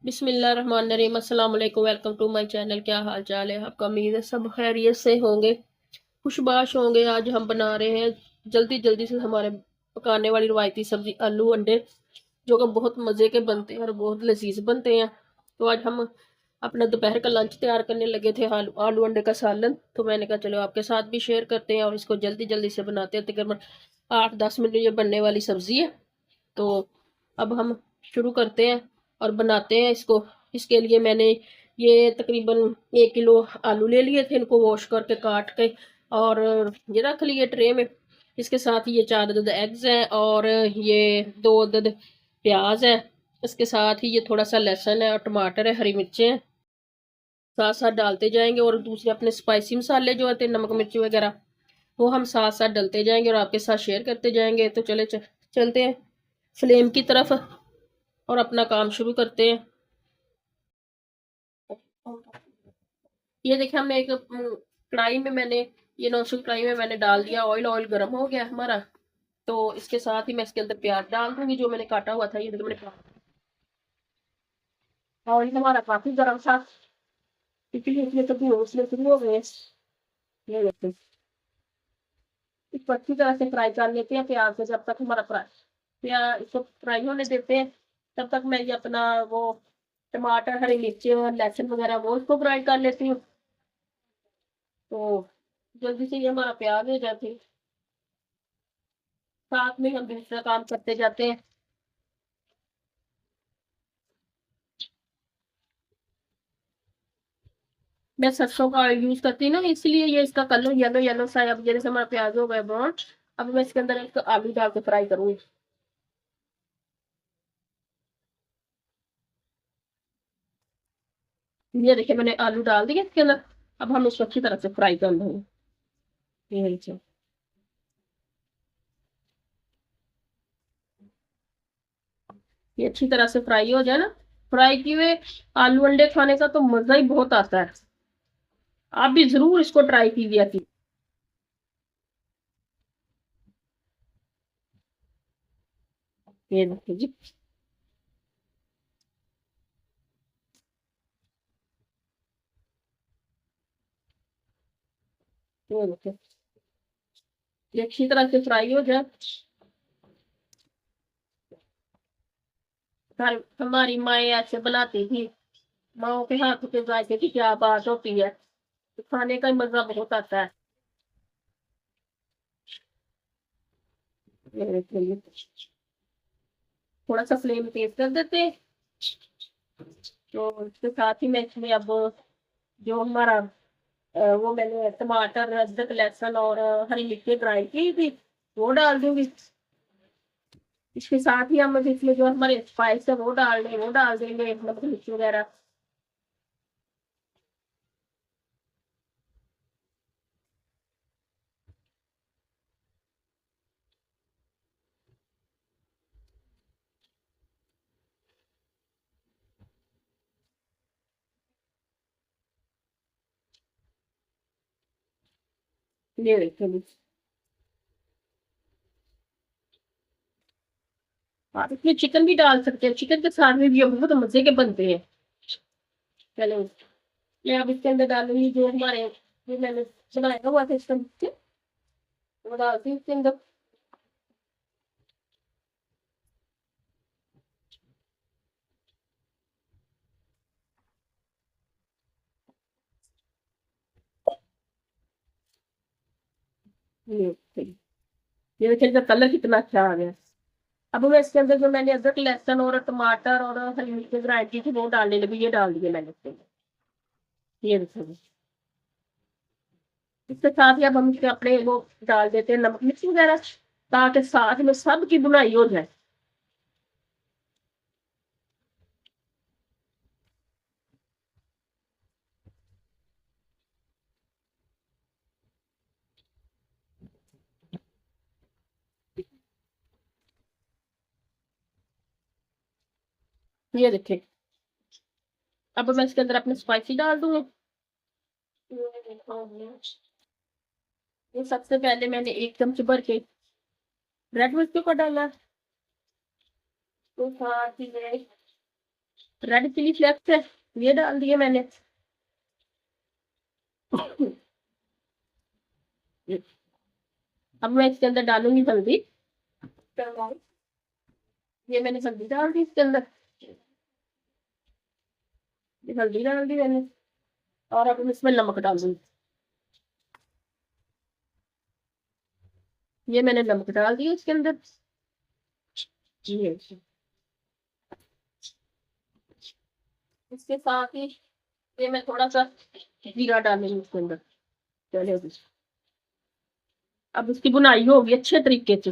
बिस्मिल्लाहिर्रहमानिर्रहीम, अस्सलाम वालेकुम, वेलकम टू माय चैनल। क्या हाल चाल है आपका? उम्मीद है सब खैरियत से होंगे, खुशबाश होंगे। आज हम बना रहे हैं जल्दी जल्दी से हमारे पकाने वाली रवायती सब्जी आलू अंडे, जो कि बहुत मज़े के बनते हैं और बहुत लजीज बनते हैं। तो आज हम अपना दोपहर का लंच तैयार करने लगे थे, आलू आलू अंडे का सालन। तो मैंने कहा चलो आपके साथ भी शेयर करते हैं और इसको जल्दी जल्दी से बनाते हैं। तकरीबन 8-10 मिनट ये बनने वाली सब्जी है। तो अब हम शुरू करते हैं और बनाते हैं इसको। इसके लिए मैंने ये तकरीबन 1 किलो आलू ले लिए थे, इनको वॉश करके काट के और ये रख लिए ट्रे में। इसके साथ ये 4 अदद एग्स हैं और ये 2 अदद प्याज है। इसके साथ ही ये थोड़ा सा लहसुन है और टमाटर है, हरी मिर्चें हैं। साथ साथ डालते जाएंगे और दूसरे अपने स्पाइसी मसाले जो होते हैं, नमक मिर्ची वगैरह, वो हम साथ साथ डलते जाएंगे और आपके साथ शेयर करते जाएंगे। तो चलते हैं फ्लेम की तरफ और अपना काम शुरू करते हैं। ये देखिए, हमने एक कढ़ाई में मैंने ये नॉनस्टिक कढ़ाई में मैंने डाल दिया ऑयल। ऑयल गर्म हो गया हमारा। तो इसके साथ ही मैं इसके अंदर प्याज डाल दूंगी जो मैंने काटा हुआ था। ये देखिए मैंने प्याज, ऑयल हमारा काफी गर्म था, इसलिए इसलिए कभी हौसले शुरू हो गए। ये देखिए, इसको अच्छी तरह से फ्राई कर लेते हैं प्याज से। जब तक हमारा प्याज इसको फ्राई होने देते हैं, तब तक मैं ये अपना वो टमाटर, हरी मिर्ची और लहसुन वगैरह वो इसको फ्राई कर लेती हूँ। तो जल्दी से ये हमारा प्याज हो जाती है, साथ में हम दूसरा काम करते जाते हैं। मैं सरसों का ऑयल यूज करती हूँ ना, इसलिए ये इसका कलर येलो येलो सा है। अब जैसे हमारा प्याज हो गया ब्राउन, अब मैं इसके अंदर एक आलू डाल के फ्राई करूंगी। ये देखिए मैंने आलू डाल दिया इसके अंदर। अब हम इसको अच्छी तरह से फ्राई कर लेंगे। ये देखिए, ये अच्छी तरह से फ्राई हो जाए ना, फ्राई किए हुए आलू अंडे खाने का तो मजा ही बहुत आता है। आप भी जरूर इसको ट्राई कीजिए कि ये देखिए जी, ये देखिए, ये अच्छी तरह से फ्राई हो जाए। हमारी माए ऐसे बनाती थी, माओ के हाथ के जायके की क्या बात होती है। तो खाने का मजा बहुत आता है। ये देखिए, थोड़ा सा फ्लेम तेज कर देते हैं। तो इसके साथ ही मैं इसमें अब जो हमारा वो मैंने टमाटर, अदरक, लहसुन और हरी मिर्ची ग्राइंड की थी, वो डाल दूंगी। इसके साथ ही हम इसमें जो हमारे स्पाइस है वो डाल देंगे, नमक मिर्च वगैरह। ये देखिए, आप इसमें चिकन भी डाल सकते हैं, चिकन के साथ में भी ये बहुत मजे के बनते हैं। चलो, मैं अब इसके अंदर डालूंगी जो हमारे जो मैंने बनाया हुआ था इसका मिक्स, वो डालती हूँ इसके अंदर। ये देखिए, ये देखिए इसका कलर कितना अच्छा आ गया। अब मैं इसके अंदर जो मैंने अदरक, लहसुन और टमाटर और हरी मिर्च ग्राइंड की थी वो डालने लगी। ये डाल दिए मैंने इसके अंदर। ये देखिए, इसके साथ ही अब हम इसके अपने वो डाल देते हैं नमक मिर्च वगैरह, ताकि साथ में सबकी बुनाई हो जाए। ये देखिए, अब मैं इसके अंदर अपने स्पाइसी डाल दूंगी। ये सबसे पहले मैंने 1 चम्मच भर के रेड मिर्च का डाला। तो साथ ही में रेड चिली फ्लेक्स है, ये डाल दिए मैंने। अब मैं इसके अंदर डालूंगी हल्दी। ये मैंने हल्दी डाल दी इसके अंदर, ये हल्दी डाल दी मैंने। और अब इसमें नमक डाल दूंगी। ये मैंने नमक डाल दिया इसके अंदर। ये इसके साथ ही ये मैं थोड़ा सा जीरा डालूंगी इसके अंदर। चले अब इसकी बुनाई होगी अच्छे तरीके से।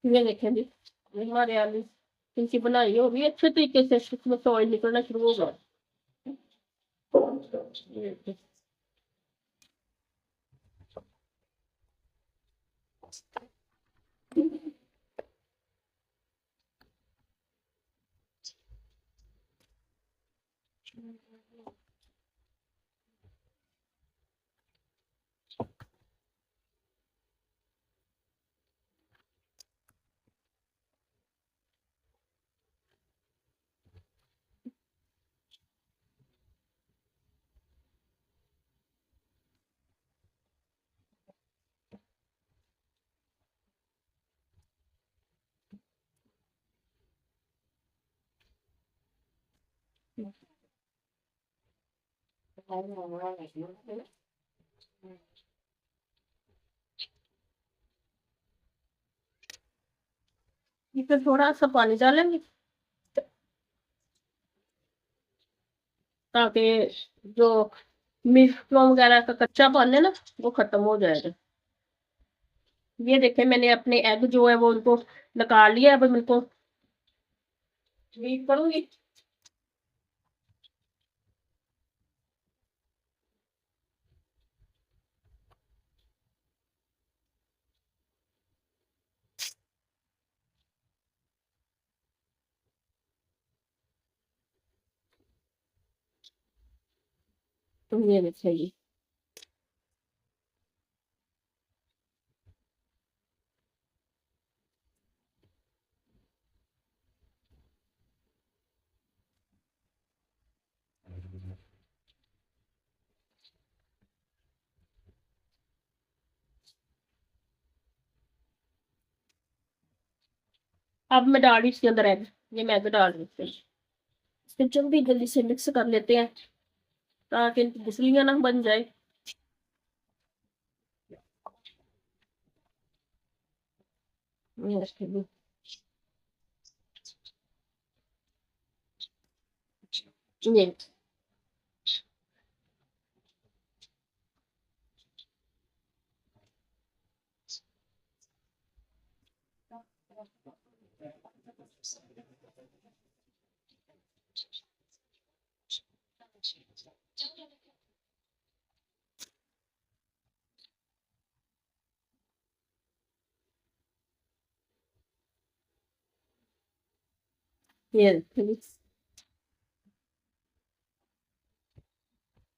ये देखें जी, ये हमारे आलू इनकी बुनाई होगी अच्छे तरीके से, इसमें से ऑयल निकलना शुरू होगा। इसमें थोड़ा सा पानी डालेंगे ताकि जो मिर्च वगैरह का कच्चापन है ना वो खत्म हो जाएगा। ये देखें मैंने अपने एग जो है वो उनको निकाल लिया। अब मैं इनको बीट करूंगी। तो ये देखिए अब मैं डाल रही इसके अंदर एग। ये मैं एग डाल रही हूँ। इसको जल्दी जल्दी से मिक्स कर लेते हैं ताकि इनकी गुठलियां ना बन जाए। ये ये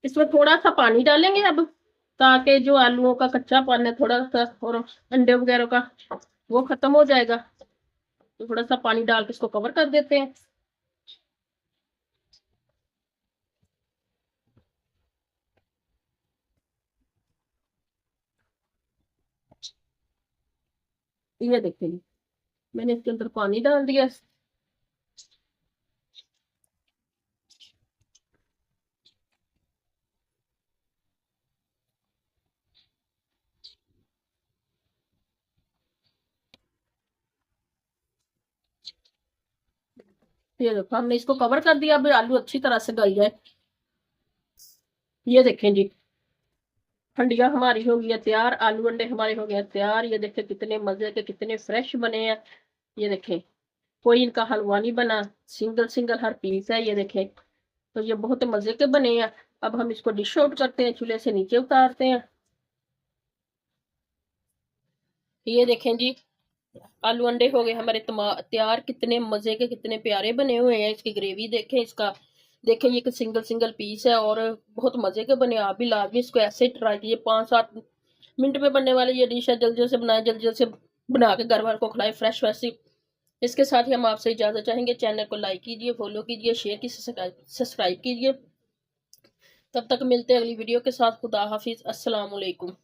इसमें थोड़ा सा पानी डालेंगे अब ताकि जो आलूओं का कच्चापन है थोड़ा सा और अंडे वगैरह का वो खत्म हो जाएगा। तो थोड़ा सा पानी डाल के इसको कवर कर देते हैं। ये देखिए मैंने इसके अंदर पानी डाल दिया। ये देखो हमने इसको कवर कर दिया। अब आलू अच्छी तरह से गल जाए। ये देखें जी हंडिया हमारी हो गई है तैयार, आलू अंडे हमारे हो गए तैयार। ये देखें कितने मजे के कितने फ्रेश बने हैं। ये देखें कोई इनका हलवा नहीं बना, सिंगल सिंगल हर पीस है। ये देखें तो ये बहुत मजे के बने हैं। अब हम इसको डिश आउट करते हैं, चूल्हे से नीचे उतारते हैं। ये देखें जी आलू अंडे हो गए हमारे तैयार। कितने मजे के कितने प्यारे बने हुए हैं। इसकी ग्रेवी देखें, इसका देखिए ये सिंगल सिंगल पीस है और बहुत मज़े के बने। आप भी लाजमी इसको ऐसे ट्राई कीजिए। 5-7 मिनट में बनने वाली ये डिश है। जल्दी जल्दी से बनाएं, जल्दी जल्दी से बना के घर वालों को खिलाएं फ्रेश वैसी। इसके साथ ही हम आपसे इजाज़त चाहेंगे। चैनल को लाइक कीजिए, फॉलो कीजिए, शेयर कीजिए, सब्सक्राइब कीजिए। तब तक मिलते हैं अगली वीडियो के साथ। खुदा हाफिज़। अस्सलाम वालेकुम।